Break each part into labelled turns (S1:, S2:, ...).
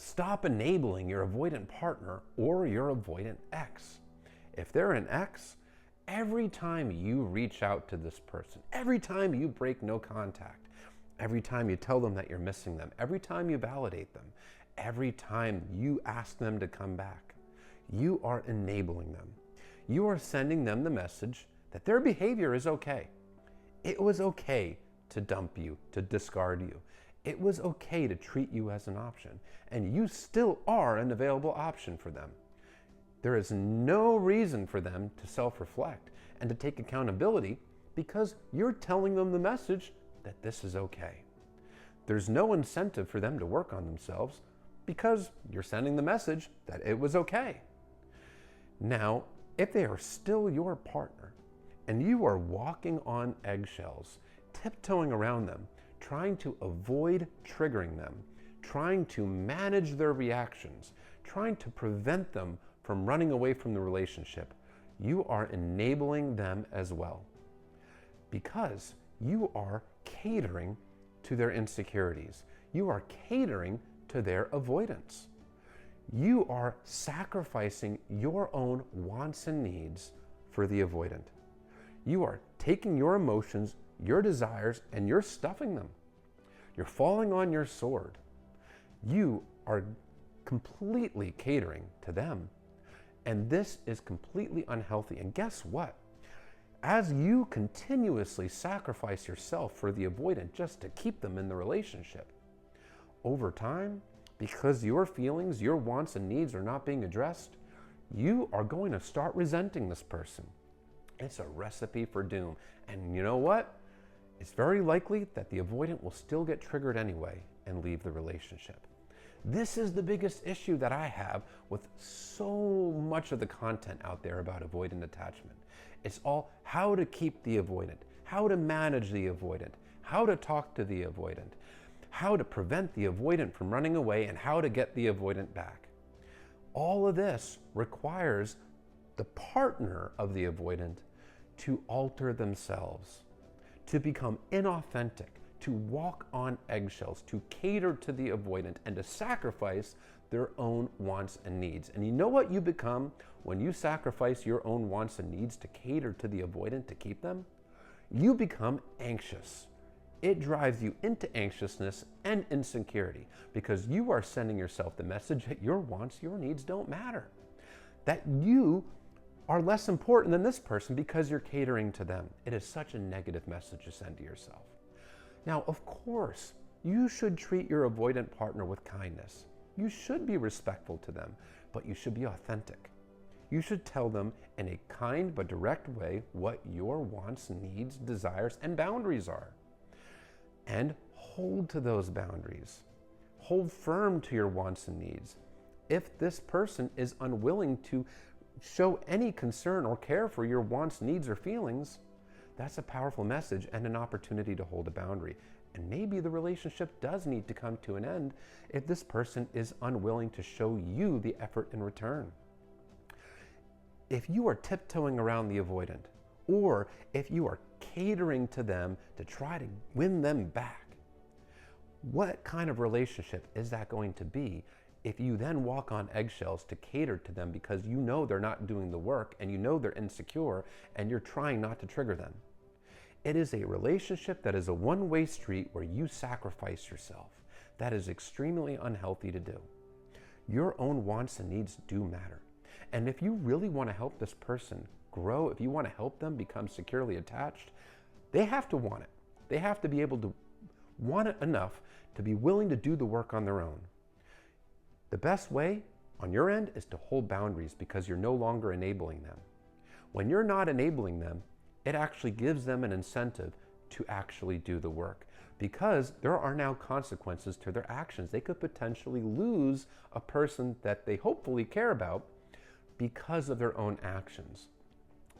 S1: Stop enabling your avoidant partner or your avoidant ex. If they're an ex, every time you reach out to this person, every time you break no contact, every time you tell them that you're missing them, every time you validate them, every time you ask them to come back, you are enabling them. You are sending them the message that their behavior is okay. It was okay to dump you, to discard you. It was okay to treat you as an option, and you still are an available option for them. There is no reason for them to self-reflect and to take accountability because you're telling them the message that this is okay. There's no incentive for them to work on themselves because you're sending the message that it was okay. Now, if they are still your partner and you are walking on eggshells, tiptoeing around them, trying to avoid triggering them, trying to manage their reactions, trying to prevent them from running away from the relationship, you are enabling them as well. Because you are catering to their insecurities. You are catering to their avoidance. You are sacrificing your own wants and needs for the avoidant. You are taking your emotions, your desires, and you're stuffing them. You're falling on your sword. You are completely catering to them. And this is completely unhealthy. And guess what? As you continuously sacrifice yourself for the avoidant just to keep them in the relationship, over time, because your feelings, your wants and needs are not being addressed, you are going to start resenting this person. It's a recipe for doom. And you know what? It's very likely that the avoidant will still get triggered anyway and leave the relationship. This is the biggest issue that I have with so much of the content out there about avoidant attachment. It's all how to keep the avoidant, how to manage the avoidant, how to talk to the avoidant, how to prevent the avoidant from running away, and how to get the avoidant back. All of this requires the partner of the avoidant to alter themselves, to become inauthentic, to walk on eggshells, to cater to the avoidant, and to sacrifice their own wants and needs. And you know what you become when you sacrifice your own wants and needs to cater to the avoidant to keep them? You become anxious. It drives you into anxiousness and insecurity because you are sending yourself the message that your wants, your needs don't matter. That you are less important than this person because you're catering to them. It is such a negative message to send to yourself. Now, of course, you should treat your avoidant partner with kindness. You should be respectful to them, but you should be authentic. You should tell them in a kind but direct way what your wants, needs, desires, and boundaries are. And hold to those boundaries. Hold firm to your wants and needs. If this person is unwilling to show any concern or care for your wants, needs, or feelings, that's a powerful message and an opportunity to hold a boundary. And maybe the relationship does need to come to an end if this person is unwilling to show you the effort in return. If you are tiptoeing around the avoidant, or if you are catering to them to try to win them back, what kind of relationship is that going to be if you then walk on eggshells to cater to them because you know they're not doing the work and you know they're insecure and you're trying not to trigger them? It is a relationship that is a one-way street where you sacrifice yourself. That is extremely unhealthy to do. Your own wants and needs do matter. And if you really want to help this person grow, if you want to help them become securely attached, they have to want it. They have to be able to want it enough to be willing to do the work on their own. The best way on your end is to hold boundaries because you're no longer enabling them. When you're not enabling them, it actually gives them an incentive to actually do the work because there are now consequences to their actions. They could potentially lose a person that they hopefully care about because of their own actions.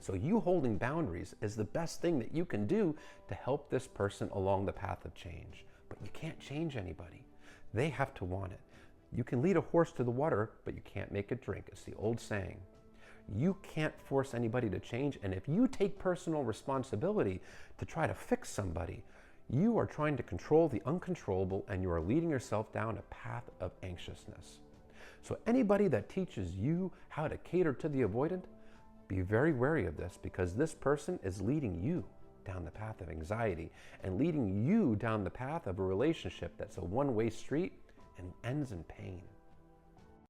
S1: So you holding boundaries is the best thing that you can do to help this person along the path of change. But you can't change anybody. They have to want it. You can lead a horse to the water, but you can't make it drink. It's the old saying. You can't force anybody to change, and if you take personal responsibility to try to fix somebody, You are trying to control the uncontrollable, and you are leading yourself down a path of anxiousness. So anybody that teaches you how to cater to the avoidant, be very wary of this, because this person is leading you down the path of anxiety and leading you down the path of a relationship that's a one-way street and ends in pain.